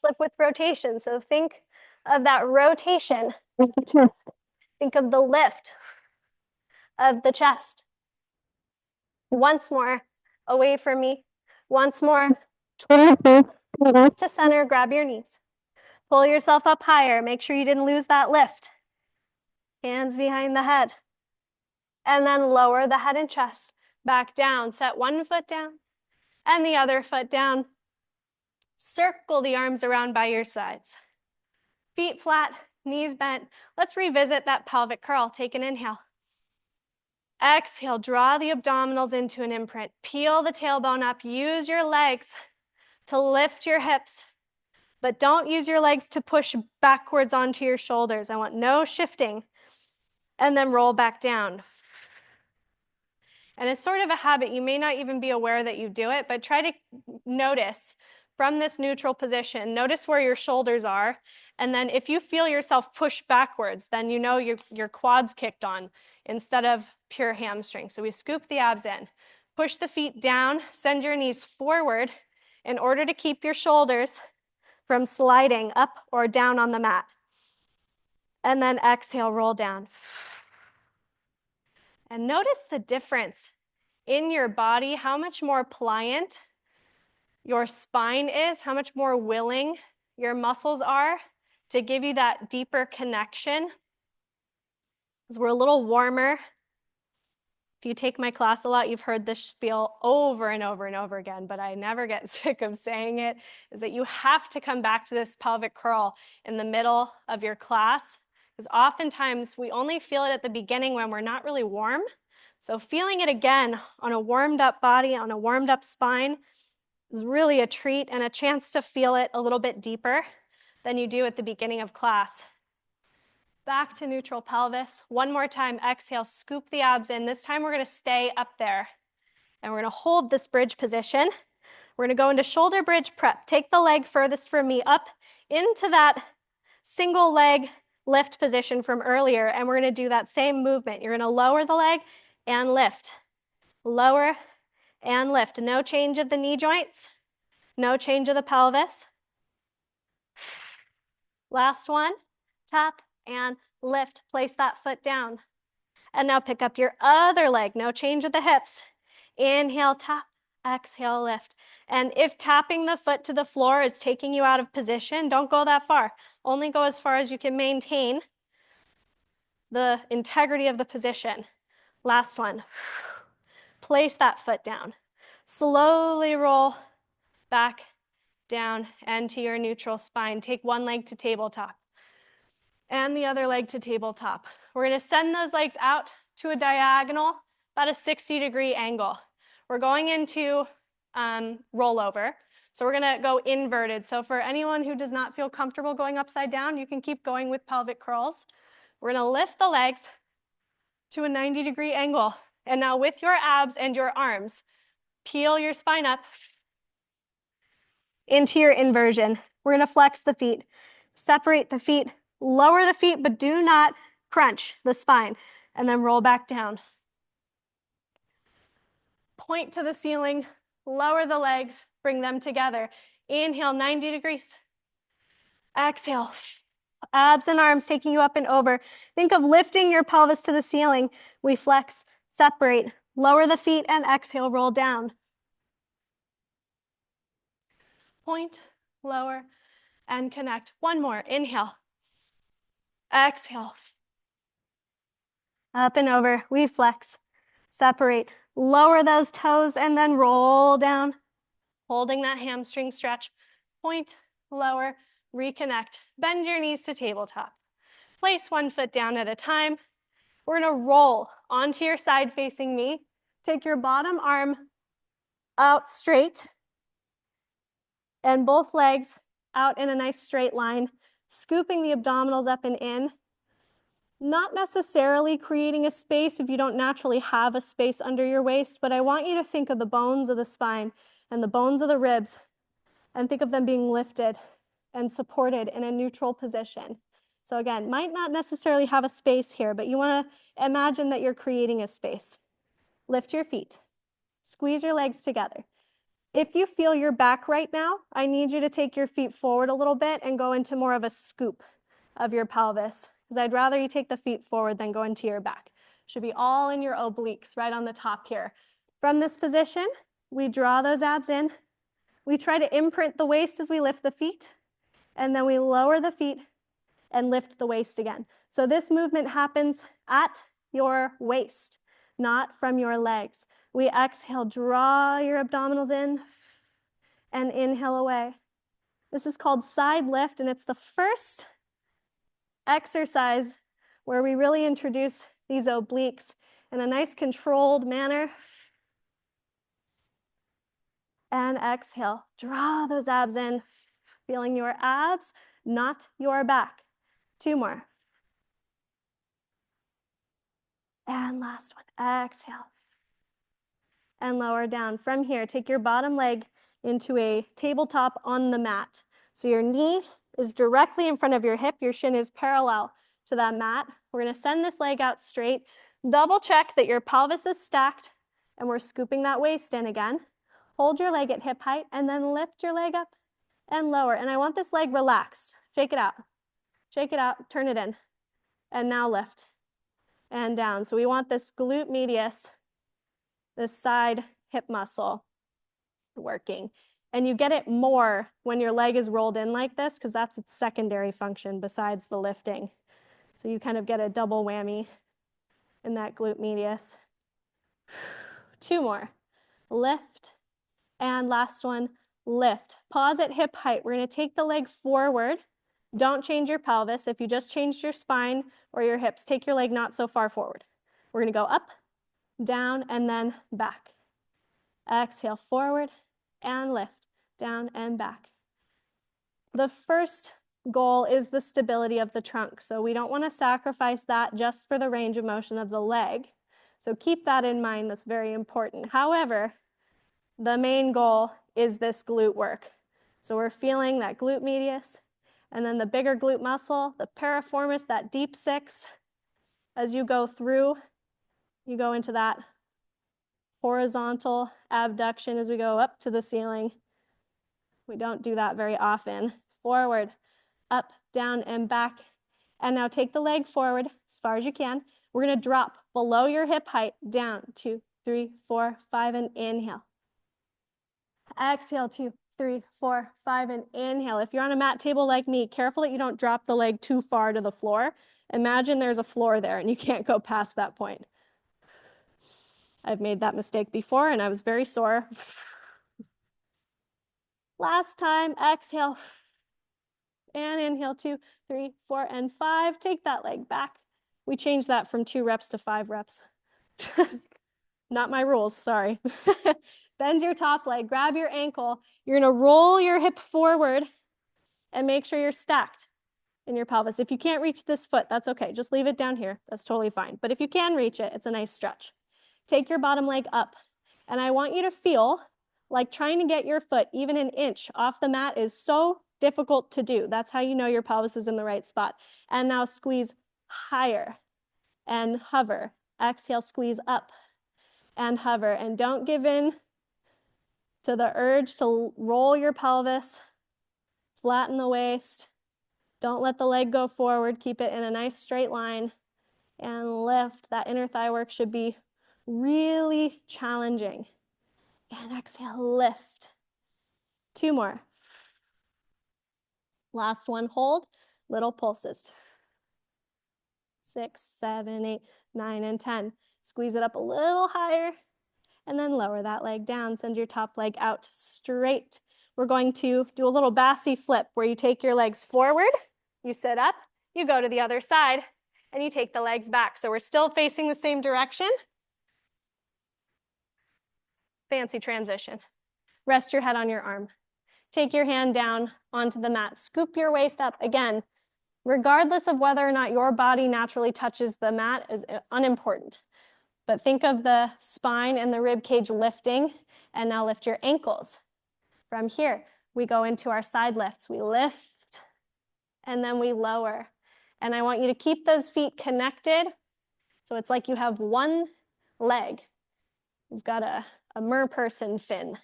lift with rotation. So think of that rotation of the chest. Think of the lift of the chest. Once more, away from me. Once more, towards me. Come back to center, grab your knees. Pull yourself up higher. Make sure you didn't lose that lift. Hands behind the head. And then lower the head and chest back down. Set one foot down and the other foot down. Circle the arms around by your sides. Feet flat, knees bent. Let's revisit that pelvic curl. Take an inhale. Exhale, draw the abdominals into an imprint. Peel the tailbone up. Use your legs to lift your hips, but don't use your legs to push backwards onto your shoulders. I want no shifting. And then roll back down. And it's sort of a habit. You may not even be aware that you do it, but try to notice from this neutral position, notice where your shoulders are. And then if you feel yourself push backwards, then you know your quads kicked on instead of pure hamstring. So we scoop the abs in. Push the feet down, send your knees forward in order to keep your shoulders from sliding up or down on the mat. And then exhale, roll down. And notice the difference in your body, how much more pliant your spine is, how much more willing your muscles are to give you that deeper connection. Because we're a little warmer. If you take my class a lot, you've heard this spiel over and over and over again, but I never get sick of saying it, is that you have to come back to this pelvic curl in the middle of your class. Because oftentimes we only feel it at the beginning when we're not really warm. So feeling it again on a warmed up body, on a warmed up spine, is really a treat and a chance to feel it a little bit deeper than you do at the beginning of class. Back to neutral pelvis. One more time, exhale, scoop the abs in. This time we're gonna stay up there. And we're gonna hold this bridge position. We're gonna go into shoulder bridge prep. Take the leg furthest from me up into that single leg lift position from earlier, and we're gonna do that same movement. You're gonna lower the leg and lift. Lower and lift. No change of the knee joints, no change of the pelvis. Last one, tap and lift. Place that foot down. And now pick up your other leg, no change of the hips. Inhale, tap, exhale, lift. And if tapping the foot to the floor is taking you out of position, don't go that far. Only go as far as you can maintain the integrity of the position. Last one. Place that foot down. Slowly roll back down and to your neutral spine. Take one leg to tabletop and the other leg to tabletop. We're gonna send those legs out to a diagonal, about a 60-degree angle. We're going into rollover. So we're gonna go inverted. So for anyone who does not feel comfortable going upside down, you can keep going with pelvic curls. We're gonna lift the legs to a 90-degree angle. And now with your abs and your arms, peel your spine up into your inversion. We're gonna flex the feet, separate the feet, lower the feet, but do not crunch the spine, and then roll back down. Point to the ceiling, lower the legs, bring them together. Inhale, 90 degrees. Exhale, abs and arms taking you up and over. Think of lifting your pelvis to the ceiling. We flex, separate, lower the feet, and exhale, roll down. Point, lower, and connect. One more, inhale. Exhale. Up and over, we flex, separate, lower those toes, and then roll down. Holding that hamstring stretch. Point, lower, reconnect. Bend your knees to tabletop. Place one foot down at a time. We're gonna roll onto your side facing knee. Take your bottom arm out straight and both legs out in a nice straight line, scooping the abdominals up and in. Not necessarily creating a space if you don't naturally have a space under your waist, but I want you to think of the bones of the spine and the bones of the ribs and think of them being lifted and supported in a neutral position. So again, might not necessarily have a space here, but you want to imagine that you're creating a space. Lift your feet, squeeze your legs together. If you feel your back right now, I need you to take your feet forward a little bit and go into more of a scoop of your pelvis, because I'd rather you take the feet forward than go into your back. Should be all in your obliques, right on the top here. From this position, we draw those abs in. We try to imprint the waist as we lift the feet, and then we lower the feet and lift the waist again. So this movement happens at your waist, not from your legs. We exhale, draw your abdominals in, and inhale away. This is called side lift, and it's the first exercise where we really introduce these obliques in a nice controlled manner. And exhale, draw those abs in, feeling your abs, not your back. Two more. And last one, exhale. And lower down. From here, take your bottom leg into a tabletop on the mat. So your knee is directly in front of your hip, your shin is parallel to that mat. We're gonna send this leg out straight. Double check that your pelvis is stacked, and we're scooping that waist in again. Hold your leg at hip height, and then lift your leg up and lower. And I want this leg relaxed. Shake it out. Shake it out, turn it in. And now lift and down. So we want this glute medius, this side hip muscle working. And you get it more when your leg is rolled in like this, because that's its secondary function besides the lifting. So you kind of get a double whammy in that glute medius. Two more. Lift. And last one, lift. Pause at hip height. We're going to take the leg forward. Don't change your pelvis. If you just changed your spine or your hips, take your leg not so far forward. We're going to go up, down, and then back. Exhale, forward and lift, down and back. The first goal is the stability of the trunk. So we don't want to sacrifice that just for the range of motion of the leg. So keep that in mind, that's very important. However, the main goal is this glute work. So we're feeling that glute medius, and then the bigger glute muscle, the piriformis, that deep six. As you go through, you go into that horizontal abduction as we go up to the ceiling. We don't do that very often. Forward, up, down, and back. And now take the leg forward as far as you can. We're going to drop below your hip height, down, 2, 3, 4, 5, and inhale. Exhale, 2, 3, 4, 5, and inhale. If you're on a mat table like me, careful that you don't drop the leg too far to the floor. Imagine there's a floor there and you can't go past that point. I've made that mistake before and I was very sore. Last time, exhale. And inhale, 2, 3, 4, and 5. Take that leg back. We changed that from 2 reps to 5 reps. Not my rules, sorry. Bend your top leg, grab your ankle. You're gonna roll your hip forward and make sure you're stacked in your pelvis. If you can't reach this foot, that's okay. Just leave it down here. That's totally fine. But if you can reach it, it's a nice stretch. Take your bottom leg up. And I want you to feel like trying to get your foot even an inch off the mat is so difficult to do. That's how you know your pelvis is in the right spot. And now squeeze higher and hover. Exhale, squeeze up and hover. And don't give in to the urge to roll your pelvis, flatten the waist. Don't let the leg go forward. Keep it in a nice straight line and lift. That inner thigh work should be really challenging. And exhale, lift. 2 more. Last one, hold, little pulses. 6, 7, 8, 9, and 10. Squeeze it up a little higher and then lower that leg down. Send your top leg out straight. We're going to do a little BASI flip where you take your legs forward, you sit up, you go to the other side, and you take the legs back. So we're still facing the same direction. Fancy transition. Rest your head on your arm. Take your hand down onto the mat. Scoop your waist up. Again, regardless of whether or not your body naturally touches the mat is unimportant. But think of the spine and the rib cage lifting, and now lift your ankles. From here, we go into our side lifts. We lift, and then we lower. And I want you to keep those feet connected. So it's like you have one leg. You've got a merperson fin,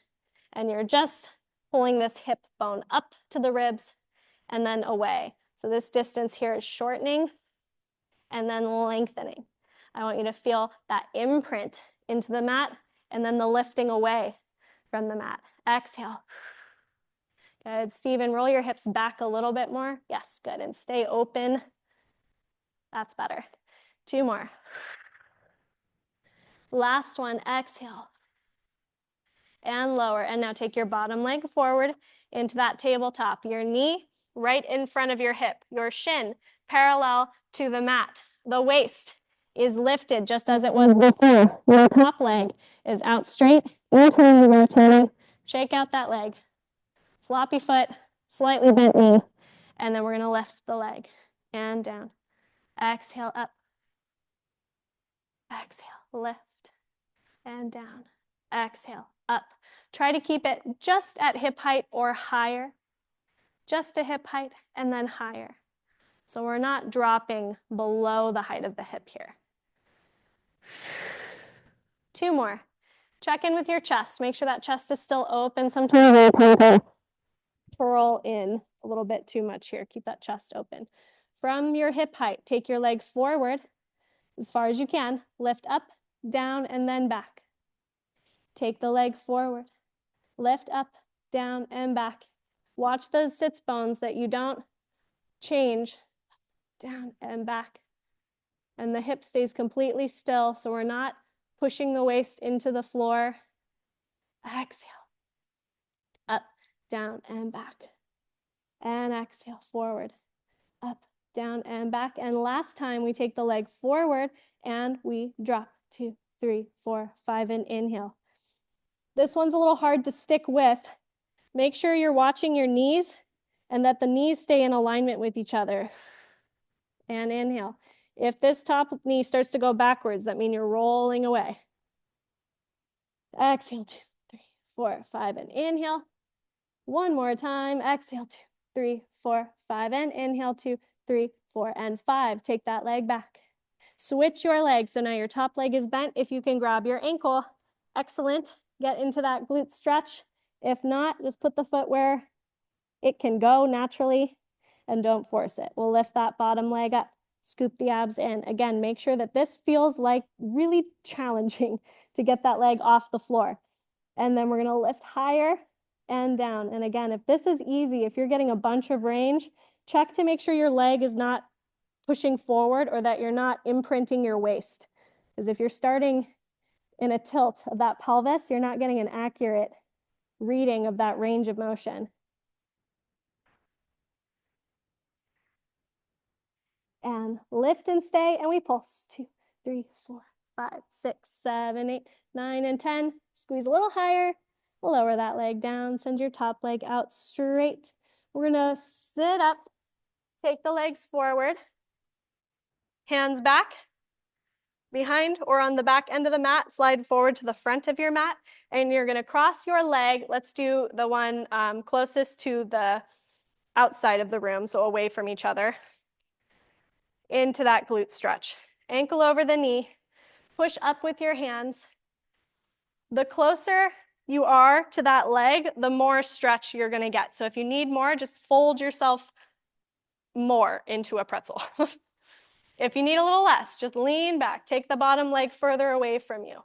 and you're just pulling this hip bone up to the ribs and then away. So this distance here is shortening and then lengthening. I want you to feel that imprint into the mat and then the lifting away from the mat. Exhale. Good, Stephen, roll your hips back a little bit more. Yes, good, and stay open. That's better. 2 more. Last one, exhale. And lower, and now take your bottom leg forward into that tabletop. Your knee right in front of your hip, your shin parallel to the mat. The waist is lifted just as it was before. Your top leg is out straight, internally rotated. Shake out that leg. Floppy foot, slightly bent knee. And then we're gonna lift the leg and down. Exhale up. Exhale, lift and down. Exhale, up. Try to keep it just at hip height or higher. Just to hip height and then higher. So we're not dropping below the height of the hip here. 2 more. Check in with your chest. Make sure that chest is still open. Sometimes we tend to curl in a little bit too much here. Keep that chest open. From your hip height, take your leg forward as far as you can. Lift up, down, and then back. Take the leg forward. Lift up, down, and back. Watch those sits bones that you don't change. Down and back. And the hip stays completely still, so we're not pushing the waist into the floor. Exhale. Up, down, and back. And exhale, forward. Up, down, and back. And last time, we take the leg forward and we drop. 2, 3, 4, 5, and inhale. This one's a little hard to stick with. Make sure you're watching your knees and that the knees stay in alignment with each other. And inhale. If this top knee starts to go backwards, that means you're rolling away. Exhale, 2, 3, 4, 5, and inhale. One more time. Exhale, 2, 3, 4, 5, and inhale, 2, 3, 4, and 5. Take that leg back. Switch your leg. So now your top leg is bent. If you can grab your ankle, excellent. Get into that glute stretch. If not, just put the foot where it can go naturally and don't force it. We'll lift that bottom leg up, scoop the abs in. Again, make sure that this feels like really challenging to get that leg off the floor. And then we're gonna lift higher and down. And again, if this is easy, if you're getting a bunch of range, check to make sure your leg is not pushing forward or that you're not imprinting your waist. Because if you're starting in a tilt of that pelvis, you're not getting an accurate reading of that range of motion. And lift and stay, and we pulse. 2, 3, 4, 5, 6, 7, 8, 9, and 10. Squeeze a little higher. Lower that leg down. Send your top leg out straight. We're gonna sit up. Take the legs forward. Hands back. Behind or on the back end of the mat, slide forward to the front of your mat, and you're gonna cross your leg. Let's do the one closest to the outside of the room, so away from each other. Into that glute stretch. Ankle over the knee. Push up with your hands. The closer you are to that leg, the more stretch you're gonna get. So if you need more, just fold yourself more into a pretzel. If you need a little less, just lean back. Take the bottom leg further away from you.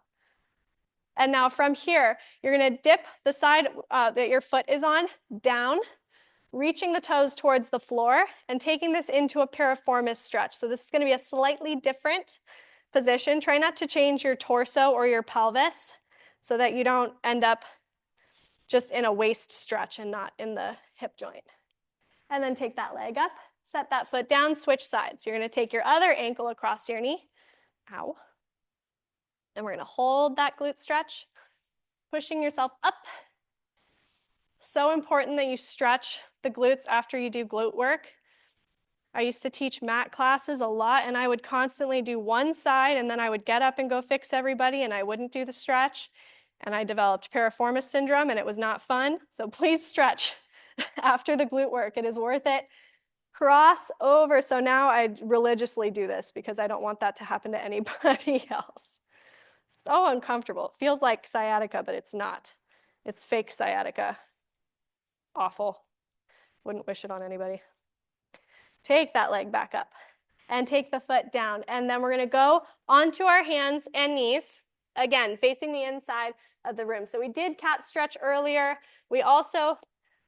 And now from here, you're gonna dip the side that your foot is on down, reaching the toes towards the floor and taking this into a piriformis stretch. So this is gonna be a slightly different position. Try not to change your torso or your pelvis so that you don't end up just in a waist stretch and not in the hip joint. And then take that leg up, set that foot down, switch sides. You're gonna take your other ankle across your knee. Ow. And we're gonna hold that glute stretch, pushing yourself up. So important that you stretch the glutes after you do glute work. I used to teach mat classes a lot, and I would constantly do one side, and then I would get up and go fix everybody, and I wouldn't do the stretch. And I developed piriformis syndrome, and it was not fun. So please stretch after the glute work. It is worth it. Cross over. So now I religiously do this because I don't want that to happen to anybody else. So uncomfortable. It feels like sciatica, but it's not. It's fake sciatica. Awful. Wouldn't wish it on anybody. Take that leg back up and take the foot down. And then we're gonna go onto our hands and knees, again, facing the inside of the room. So we did cat stretch earlier. We also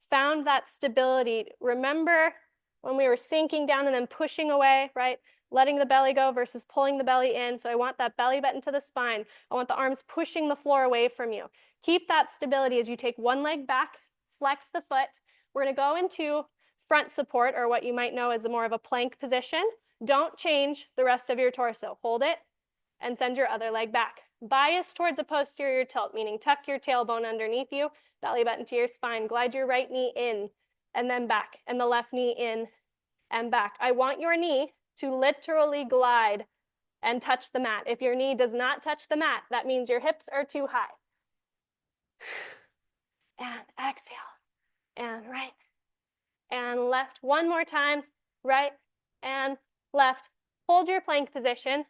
found that stability. Remember when we were sinking down and then pushing away, right? Letting the belly go versus pulling the belly in. So I want that belly button to the spine. I want the arms pushing the floor away from you. Keep that stability as you take one leg back, flex the foot. We're gonna go into front support, or what you might know as more of a plank position. Don't change the rest of your torso. Hold it and send your other leg back. Bias towards a posterior tilt, meaning tuck your tailbone underneath you, belly button to your spine. Glide your right knee in and then back, and the left knee in and back. I want your knee to literally glide and touch the mat. If your knee does not touch the mat, that means your hips are too high. And exhale, and right, and left. One more time, right and left. Hold your plank position,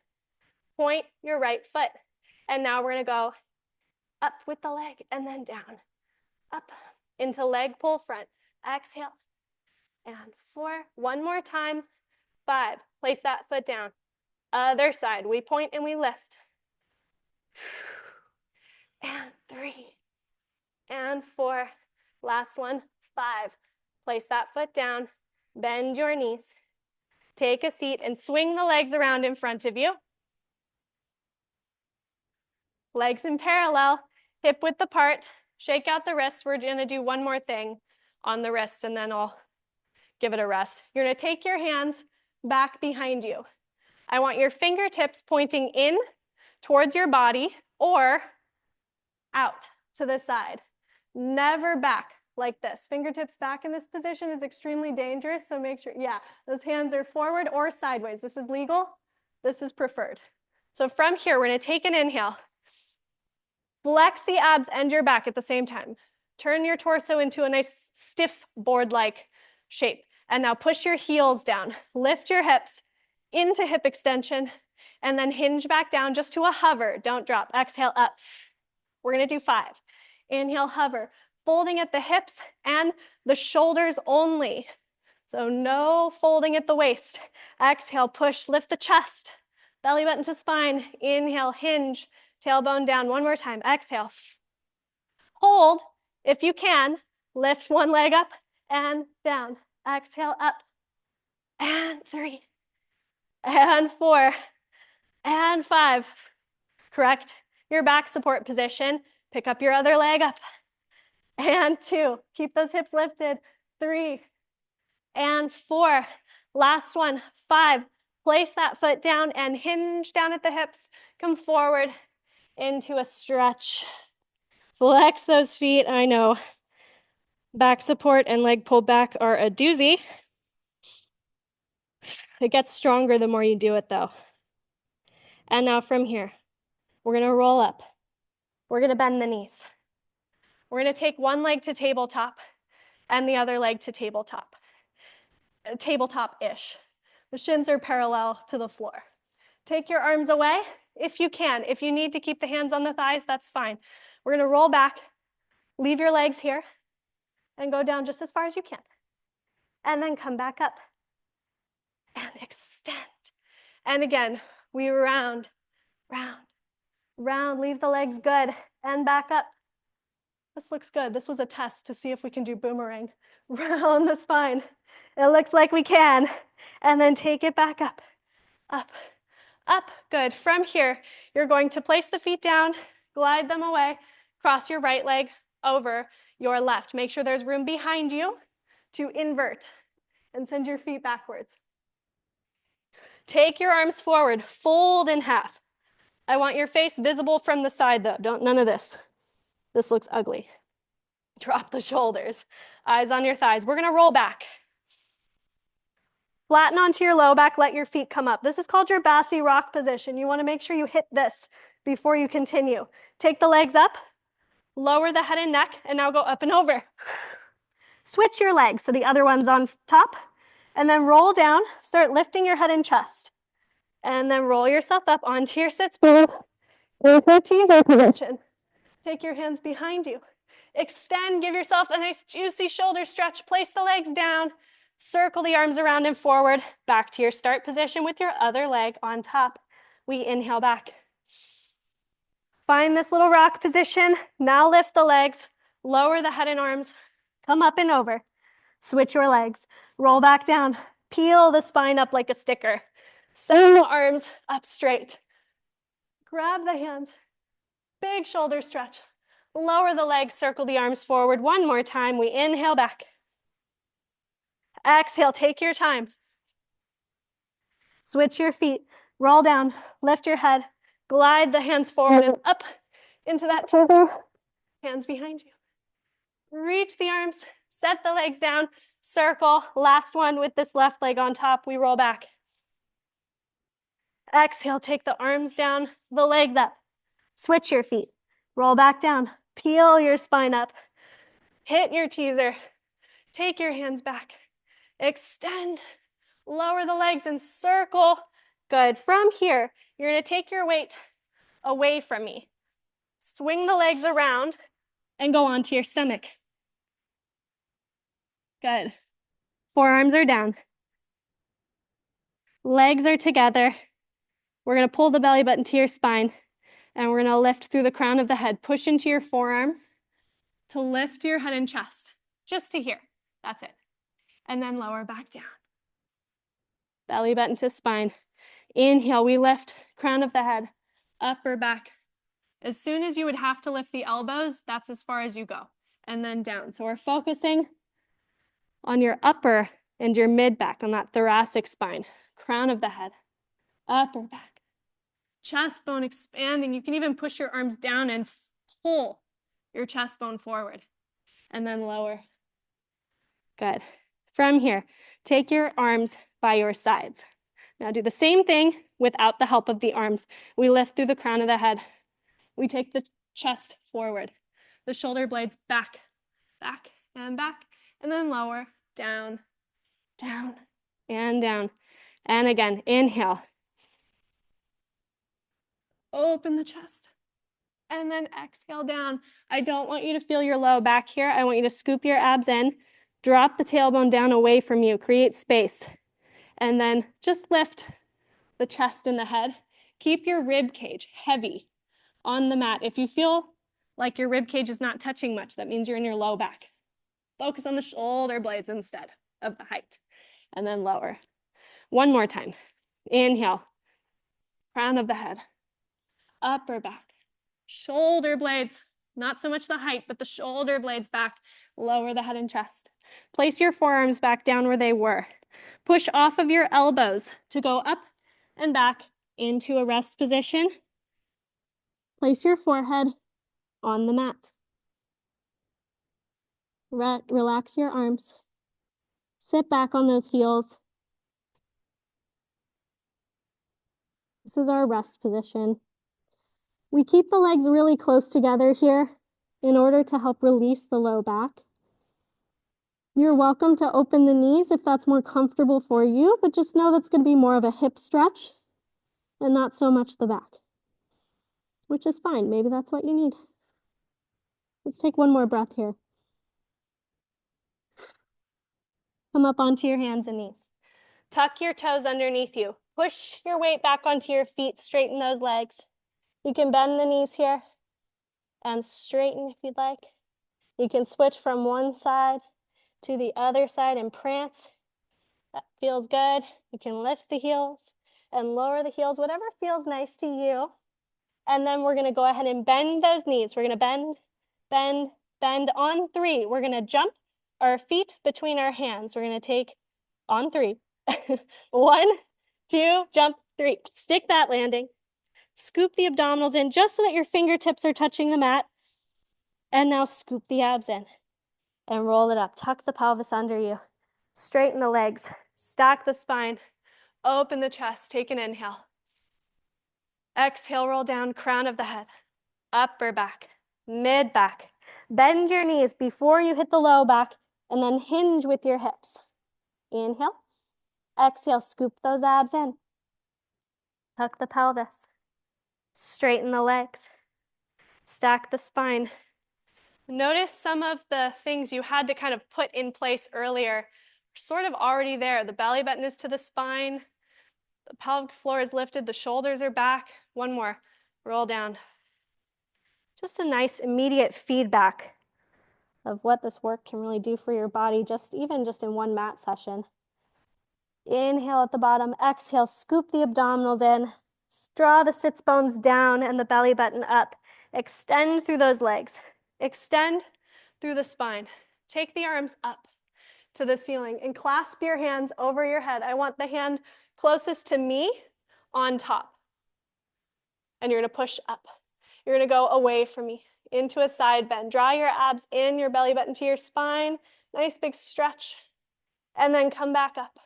point your right foot. And now we're gonna go up with the leg and then down, up into leg pull front. Exhale, and 4, one more time, 5, place that foot down. Other side, we point and we lift. And 3, and 4, last one, 5. Place that foot down, bend your knees, take a seat and swing the legs around in front of you. Legs in parallel, hip width apart, shake out the wrists. We're gonna do one more thing on the wrist and then I'll give it a rest. You're gonna take your hands back behind you. I want your fingertips pointing in towards your body or out to the side. Never back like this. Fingertips back in this position is extremely dangerous, so make sure, yeah, those hands are forward or sideways. This is legal, this is preferred. So from here, we're gonna take an inhale. Flex the abs and your back at the same time. Turn your torso into a nice stiff board-like shape. And now push your heels down. Lift your hips into hip extension and then hinge back down just to a hover. Don't drop. Exhale up. We're gonna do 5. Inhale, hover. Folding at the hips and the shoulders only. So no folding at the waist. Exhale, push, lift the chest. Belly button to spine. Inhale, hinge. Tailbone down. One more time. Exhale. Hold. If you can, lift one leg up and down. Exhale, up. And 3. And 4. And 5. Correct your back support position. Pick up your other leg up. And 2. Keep those hips lifted. 3. And 4. Last one. 5. Place that foot down and hinge down at the hips. Come forward into a stretch. Flex those feet. I know back support and leg pull back are a doozy. It gets stronger the more you do it though. And now from here, we're gonna roll up. We're gonna bend the knees. We're gonna take one leg to tabletop and the other leg to tabletop. Tabletop-ish. The shins are parallel to the floor. Take your arms away if you can. If you need to keep the hands on the thighs, that's fine. We're gonna roll back, leave your legs here, and go down just as far as you can. And then come back up and extend. And again, we round, round, round. Leave the legs good and back up. This looks good. This was a test to see if we can do boomerang. Round the spine. It looks like we can. And then take it back up, up, up. Good. From here, you're going to place the feet down, glide them away, cross your right leg over your left. Make sure there's room behind you to invert and send your feet backwards. Take your arms forward, fold in half. I want your face visible from the side though. None of this. This looks ugly. Drop the shoulders, eyes on your thighs. We're gonna roll back. Flatten onto your low back, let your feet come up. This is called your BASI rock position. You wanna make sure you hit this before you continue. Take the legs up, lower the head and neck, and now go up and over. Switch your legs so the other one's on top, and then roll down, start lifting your head and chest. And then roll yourself up onto your sits bone with a teaser position. Take your hands behind you. Extend, give yourself a nice juicy shoulder stretch. Place the legs down, circle the arms around and forward, back to your start position with your other leg on top. We inhale back. Find this little rock position. Now lift the legs, lower the head and arms, come up and over. Switch your legs, roll back down, peel the spine up like a sticker. Send the arms up straight. Grab the hands, big shoulder stretch. Lower the legs, circle the arms forward. One more time, we inhale back. Exhale, take your time. Switch your feet, roll down, lift your head, glide the hands forward and up into that teaser. Hands behind you. Reach the arms, set the legs down, circle. Last one with this left leg on top, we roll back. Exhale, take the arms down, the legs up. Switch your feet, roll back down, peel your spine up, hit your teaser, take your hands back, extend, lower the legs and circle. Good. From here, you're gonna take your weight away from me. Swing the legs around and go onto your stomach. Good. Forearms are down. Legs are together. We're gonna pull the belly button to your spine and we're gonna lift through the crown of the head. Push into your forearms to lift your head and chest, just to here. That's it. And then lower back down. Belly button to spine. Inhale, we lift, crown of the head, up or back. As soon as you would have to lift the elbows, that's as far as you go. And then down. So we're focusing on your upper and your mid back, on that thoracic spine. Crown of the head, up or back. Chest bone expanding. You can even push your arms down and pull your chest bone forward. And then lower. Good. From here, take your arms by your sides. Now do the same thing without the help of the arms. We lift through the crown of the head. We take the chest forward, the shoulder blades back, back, and back, and then lower, down, down, and down. And again, inhale. Open the chest. And then exhale down. I don't want you to feel your low back here. I want you to scoop your abs in, drop the tailbone down away from you, create space. And then just lift the chest and the head. Keep your rib cage heavy on the mat. If you feel like your rib cage is not touching much, that means you're in your low back. Focus on the shoulder blades instead of the height. And then lower. One more time. Inhale. Crown of the head. Upper back. Shoulder blades. Not so much the height, but the shoulder blades back. Lower the head and chest. Place your forearms back down where they were. Push off of your elbows to go up and back into a rest position. Place your forehead on the mat. Relax your arms. Sit back on those heels. This is our rest position. We keep the legs really close together here in order to help release the low back. You're welcome to open the knees if that's more comfortable for you, but just know that's going to be more of a hip stretch and not so much the back, which is fine. Maybe that's what you need. Let's take one more breath here. Come up onto your hands and knees. Tuck your toes underneath you. Push your weight back onto your feet. Straighten those legs. You can bend the knees here and straighten if you'd like. You can switch from one side to the other side and prance. That feels good. You can lift the heels and lower the heels, whatever feels nice to you. And then we're going to go ahead and bend those knees. We're going to bend, bend, bend on 3. We're going to jump our feet between our hands. We're going to take on 3. 1, 2, jump, 3. Stick that landing. Scoop the abdominals in just so that your fingertips are touching the mat. And now scoop the abs in and roll it up. Tuck the pelvis under you. Straighten the legs. Stack the spine. Open the chest. Take an inhale. Exhale, roll down, crown of the head. Upper back, mid back. Bend your knees before you hit the low back and then hinge with your hips. Inhale. Exhale, scoop those abs in. Tuck the pelvis. Straighten the legs. Stack the spine. Notice some of the things you had to kind of put in place earlier are sort of already there. The belly button is to the spine. The pelvic floor is lifted. The shoulders are back. One more. Roll down. Just a nice immediate feedback of what this work can really do for your body, even just in one mat session. Inhale at the bottom. Exhale, scoop the abdominals in. Draw the sits bones down and the belly button up. Extend through those legs. Extend through the spine. Take the arms up to the ceiling and clasp your hands over your head. I want the hand closest to me on top. And you're going to push up. You're going to go away from me into a side bend. Draw your abs in, your belly button to your spine. Nice big stretch. And then come back up.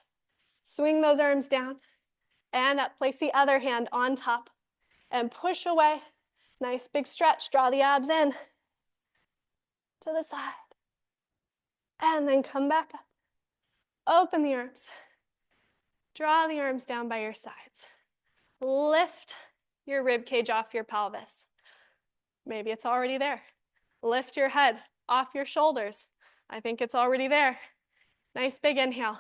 Swing those arms down and up. Place the other hand on top and push away. Nice big stretch. Draw the abs in to the side. And then come back up. Open the arms. Draw the arms down by your sides. Lift your rib cage off your pelvis. Maybe it's already there. Lift your head off your shoulders. I think it's already there. Nice big inhale.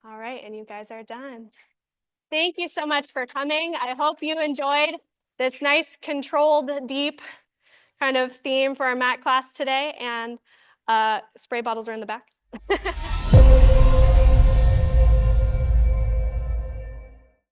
All right, and you guys are done. Thank you so much for coming. I hope you enjoyed this nice, controlled, deep kind of theme for our mat class today. And spray bottles are in the back.